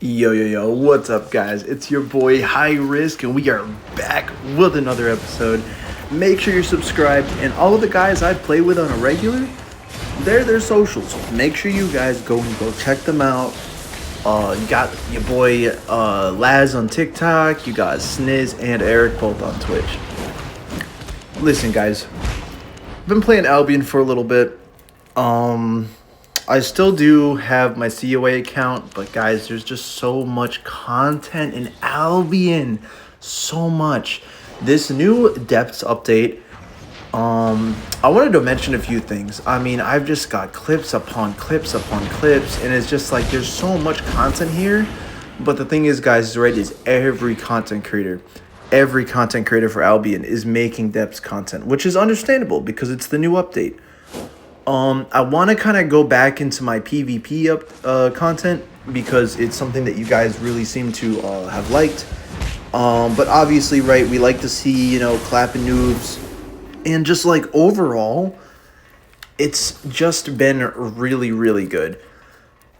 Yo, yo, yo, what's up, guys? It's your boy High Risk, and we are back with another episode. Make sure you're subscribed, and all of the guys I play with on a regular, they're their socials. Make sure you guys go check them out. You got your boy Laz on TikTok, you got Sniz and Eric both on Twitch. Listen, guys, I've been playing Albion for a little bit. I still do have my COA account, but guys, there's just so much content in Albion. So much. This new depths update, I wanted to mention a few things. I mean, I've just got clips upon clips upon clips, and it's just like there's so much content here. But the thing is, guys, right, is every content creator for Albion is making depths content, which is understandable because it's the new update. I want to kind of go back into my PvP content because it's something that you guys really seem to have liked. But obviously, right, we like to see, clapping noobs. And just like overall, it's just been really, really good.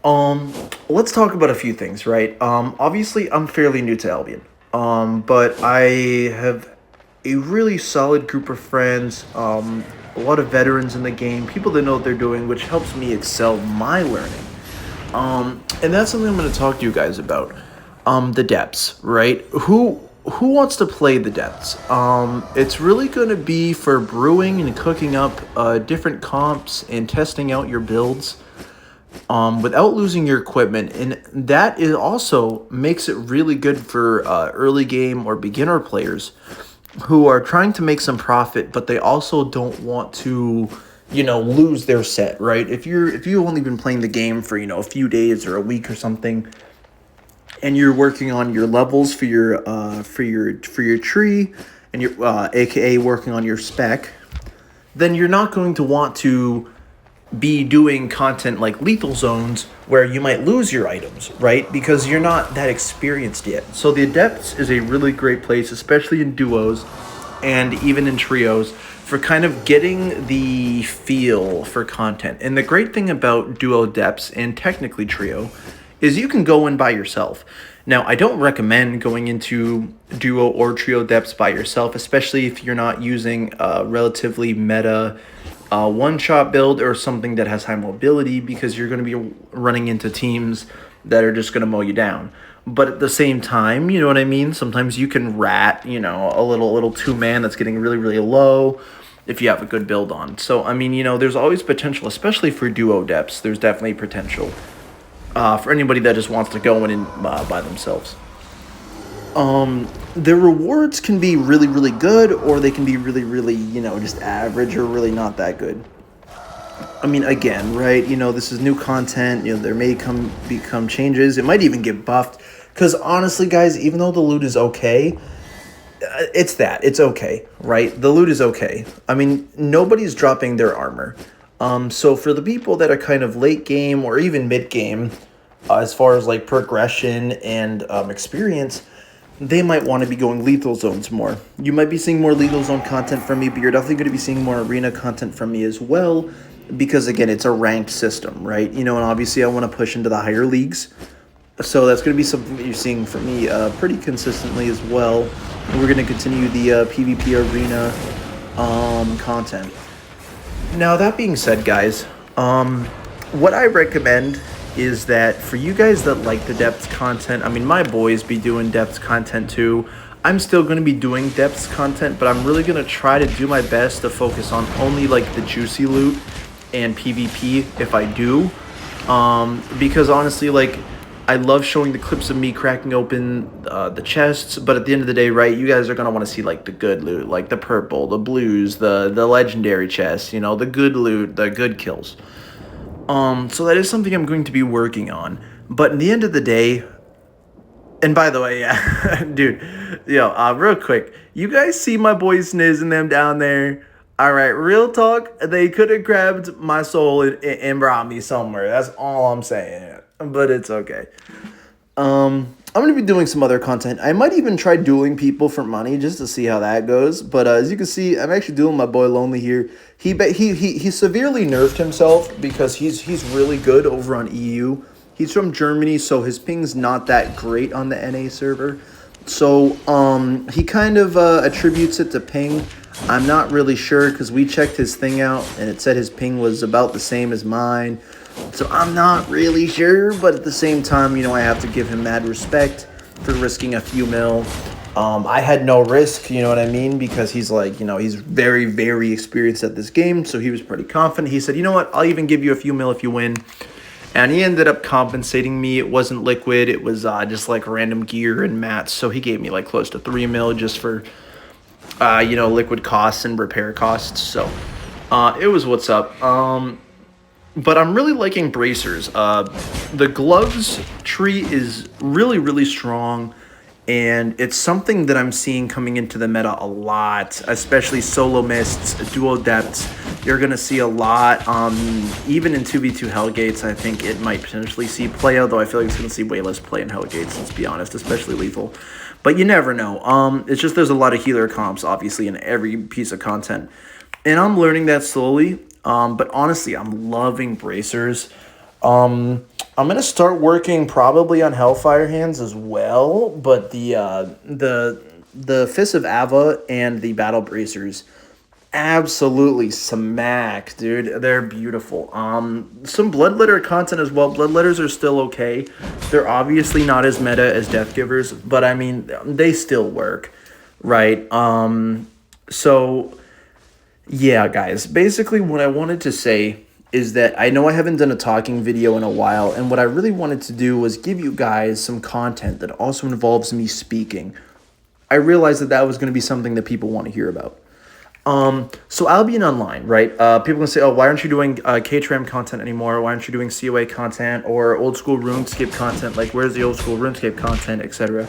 Let's talk about a few things, right? Obviously, I'm fairly new to Albion. But I have a really solid group of friends, a lot of veterans in the game, people that know what they're doing, which helps me excel my learning. And that's something I'm going to talk to you guys about. The depths, right? Who wants to play the depths? It's really going to be for brewing and cooking up different comps and testing out your builds without losing your equipment. And that is also makes it really good for early game or beginner players who are trying to make some profit, but they also don't want to, lose their set, right? If you've only been playing the game for, a few days or a week or something, and you're working on your levels for your tree, and you're aka working on your spec, then you're not going to want to be doing content like lethal zones where you might lose your items, right? Because you're not that experienced yet. So the Adepts is a really great place, especially in duos and even in trios, for kind of getting the feel for content. And the great thing about duo depths and technically trio is you can go in by yourself. Now, I don't recommend going into duo or trio depths by yourself, especially if you're not using a relatively meta one-shot build or something that has high mobility, because you're going to be running into teams that are just going to mow you down. But at the same time, you know what I mean? Sometimes you can rat, a little two-man that's getting really, really low if you have a good build on. So, I mean, there's always potential, especially for duo depths. There's definitely potential for anybody that just wants to go in and by themselves. The rewards can be really, really good, or they can be really, really, just average or really not that good. I mean, again, right, this is new content, there may become changes. It might even get buffed, because honestly, guys, even though the loot is okay, it's okay, right? The loot is okay. I mean, nobody's dropping their armor. So for the people that are kind of late game or even mid game, as far as like progression and experience, they might want to be going lethal zones more. You might be seeing more lethal zone content from me, but you're definitely going to be seeing more arena content from me as well, because again, it's a ranked system, right? And obviously I want to push into the higher leagues. So that's going to be something that you're seeing from me pretty consistently as well. And we're going to continue the PvP arena content. Now, that being said, guys, what I recommend is that for you guys that like the depths content, I mean, my boys be doing depths content too. I'm still going to be doing depths content, but I'm really going to try to do my best to focus on only like the juicy loot and PvP if I do. Because honestly, like, I love showing the clips of me cracking open the chests, but at the end of the day, right, you guys are going to want to see like the good loot, like the purple, the blues, the legendary chests, the good loot, the good kills. So that is something I'm going to be working on. But in the end of the day, and by the way, yeah, dude, real quick, you guys see my boys Sniz and them down there? All right, real talk, they could have grabbed my soul and brought me somewhere. That's all I'm saying. But it's okay. I'm going to be doing some other content. I might even try dueling people for money just to see how that goes. But as you can see, I'm actually dueling my boy Lonely here. He severely nerfed himself because he's really good over on EU. He's from Germany, so his ping's not that great on the NA server. So he kind of attributes it to ping. I'm not really sure because we checked his thing out and it said his ping was about the same as mine. So I'm not really sure, but at the same time, you know, I have to give him mad respect for risking a few mil. I had no risk, you know what I mean? Because he's like, you know, he's very, very experienced at this game. So he was pretty confident. He said, you know what? I'll even give you a few mil if you win. And he ended up compensating me. It wasn't liquid. It was just like random gear and mats. So he gave me like close to 3 mil just for, you know, liquid costs and repair costs. So it was what's up. But I'm really liking bracers. The gloves tree is really, really strong. And it's something that I'm seeing coming into the meta a lot, especially solo mists, duo depths. You're going to see a lot, even in 2v2 Hellgates. I think it might potentially see play, although I feel like it's going to see way less play in Hellgates, let's be honest, especially lethal. But you never know. It's just there's a lot of healer comps, obviously, in every piece of content. And I'm learning that slowly, but honestly, I'm loving bracers. I'm gonna start working probably on Hellfire Hands as well, but the Fists of Ava and the Battle Bracers absolutely smack, dude. They're beautiful. Some Bloodletter content as well. Bloodletters are still okay. They're obviously not as meta as Death Givers, but I mean they still work, right? So yeah, guys. Basically, what I wanted to say is that I know I haven't done a talking video in a while, and what I really wanted to do was give you guys some content that also involves me speaking. I realized that that was going to be something that people want to hear about. So Albion Online, right? People can say, oh, why aren't you doing KTRAM content anymore? Why aren't you doing COA content or old school RuneScape content? Like, where's the old school RuneScape content, etc.?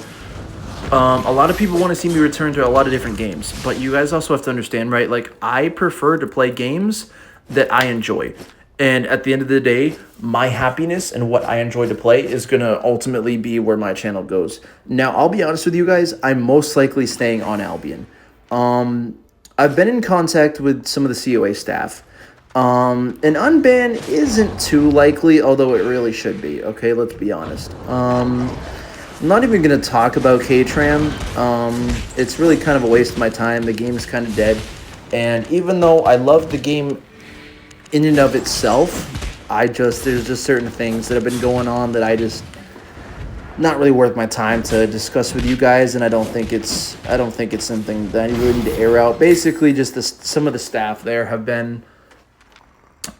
A lot of people want to see me return to a lot of different games, but you guys also have to understand, right? Like, I prefer to play games that I enjoy. And at the end of the day, my happiness and what I enjoy to play is going to ultimately be where my channel goes. Now, I'll be honest with you guys, I'm most likely staying on Albion. I've been in contact with some of the COA staff. An unban isn't too likely, although it really should be. Okay, let's be honest. I'm not even going to talk about KTRAM. It's really kind of a waste of my time. The game is kind of dead. And even though I love the game in and of itself, there's just certain things that have been going on that I just not really worth my time to discuss with you guys, and I don't think it's something that I really need to air out. Basically, just some of the staff there have been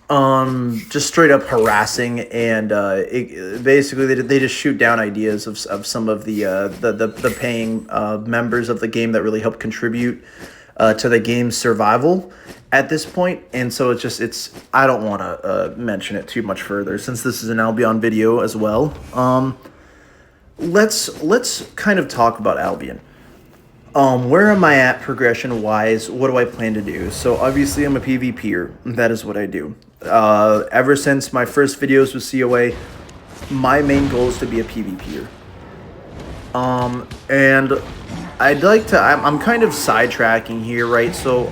just straight up harassing, and basically they just shoot down ideas of some of the paying members of the game that really help contribute to the game's survival at this point. And so I don't want to mention it too much further since this is an Albion video as well. Let's kind of talk about Albion. Where am I at progression wise? What do I plan to do? So obviously I'm a PvPer. That is what I do. Ever since my first videos with COA, my main goal is to be a PvPer. And I'd like to, I'm kind of sidetracking here, right? So,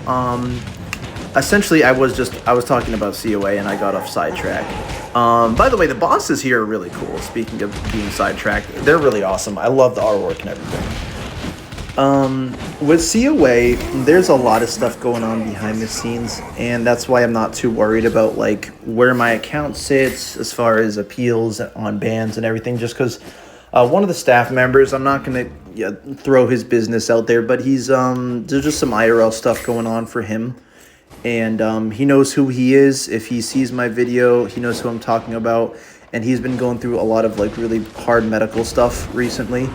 essentially I was talking about COA and I got off sidetrack. By the way, the bosses here are really cool. Speaking of being sidetracked, they're really awesome. I love the artwork and everything. With COA, there's a lot of stuff going on behind the scenes, and that's why I'm not too worried about like where my account sits as far as appeals on bans and everything, just because one of the staff members, I'm not going to throw his business out there, but he's there's just some IRL stuff going on for him, and he knows who he is. If he sees my video, he knows who I'm talking about, and he's been going through a lot of like really hard medical stuff recently,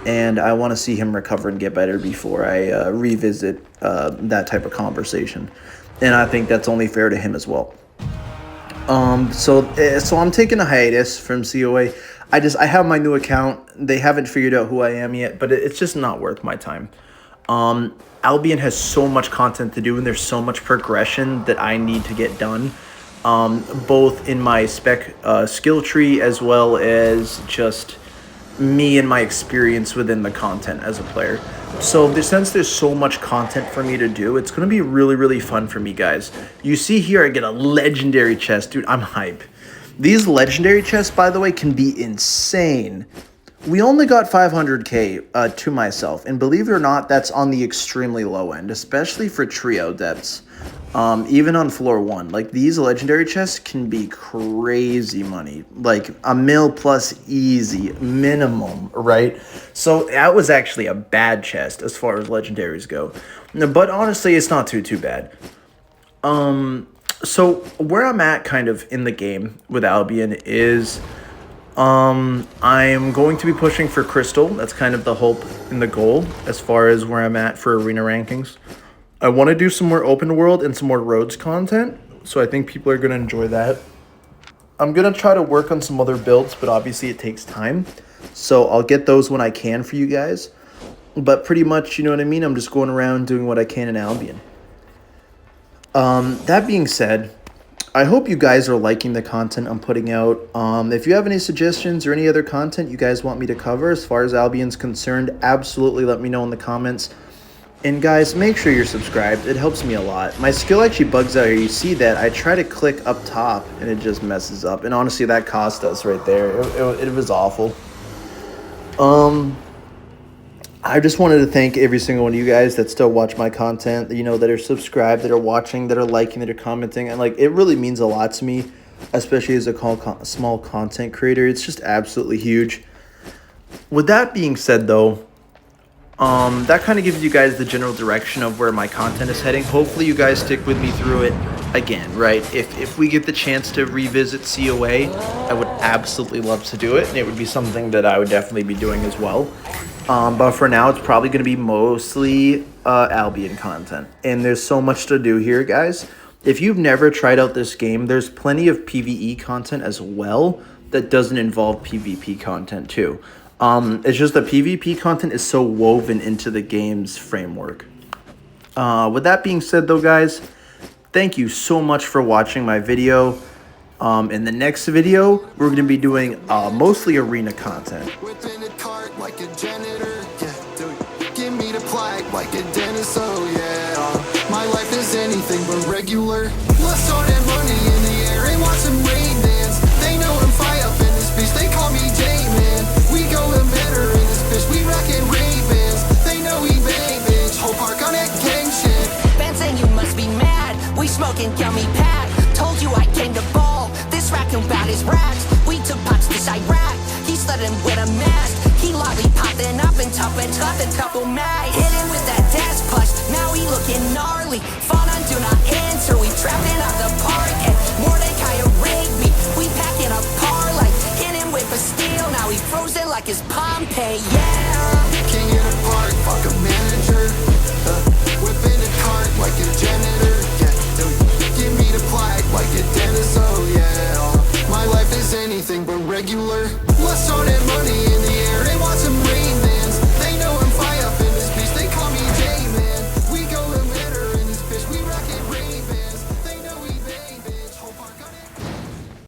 and I want to see him recover and get better before I revisit that type of conversation, and I think that's only fair to him as well. So I'm taking a hiatus from COA. I have my new account. They haven't figured out who I am yet, but it's just not worth my time. Albion has so much content to do, and there's so much progression that I need to get done, both in my spec skill tree as well as just me and my experience within the content as a player. So since there's so much content for me to do, it's going to be really, really fun for me, guys. You see here, I get a legendary chest. Dude, I'm hype. These legendary chests, by the way, can be insane. We only got 500k to myself, and believe it or not, that's on the extremely low end, especially for trio depths. Even on floor 1, like these legendary chests can be crazy money, like a mil plus easy minimum, right? So that was actually a bad chest as far as legendaries go, but honestly, it's not too bad. So where I'm at kind of in the game with Albion is I'm going to be pushing for Crystal. That's kind of the hope and the goal as far as where I'm at for arena rankings. I want to do some more open world and some more roads content, so I think people are going to enjoy that. I'm going to try to work on some other builds, but obviously it takes time, so I'll get those when I can for you guys. But pretty much, you know what I mean, I'm just going around doing what I can in Albion. That being said, I hope you guys are liking the content I'm putting out. If you have any suggestions or any other content you guys want me to cover as far as Albion's concerned, absolutely let me know in the comments. And guys, make sure you're subscribed. It helps me a lot. My skill actually bugs out here. You see that? I try to click up top and it just messes up. And honestly, that cost us right there. It was awful. I just wanted to thank every single one of you guys that still watch my content, you know, that are subscribed, that are watching, that are liking, that are commenting. And like, it really means a lot to me, especially as a small content creator. It's just absolutely huge. With that being said, though, that kind of gives you guys the general direction of where my content is heading. Hopefully you guys stick with me through it again, right? If we get the chance to revisit COA, I would absolutely love to do it, and it would be something that I would definitely be doing as well. But for now, it's probably going to be mostly Albion content, and there's so much to do here, guys. If you've never tried out this game, there's plenty of PvE content as well that doesn't involve PvP content too. It's just the PvP content is so woven into the game's framework. With that being said, though, guys, thank you so much for watching my video. In the next video, we're going to be doing mostly arena content. Whipping a cart like a janitor, yeah, dude. Give me the plaque like a dentist, oh yeah. My life is anything but regular. Let's throw that money in the air and watch some rain dance. They know I'm fire up in this bitch, they call me J-Man. We going better in this bitch, we rockin' Ray-Bans. They know we bang, bitch, whole park on that gang shit. Benson, you must be mad, we smoking gummy pad. Told you I came to ball, this raccoon about his racks. We took pots to Iraq, he sledding with a mask. He lollipopping up and topping a couple mags. Hit him with that dash push, now he looking gnarly. Fought on do not answer, we trapping out the park. And Mordecai rigged me, we packing a parlay. Hit him with a steel, now he frozen like his Pompeii, yeah. King in the park, fuck a manager. Whipping a cart like a janitor, yeah, dude. Give me the plaque like a dentist, oh yeah. My life is anything but regular. Let's throw that money in the air and watch some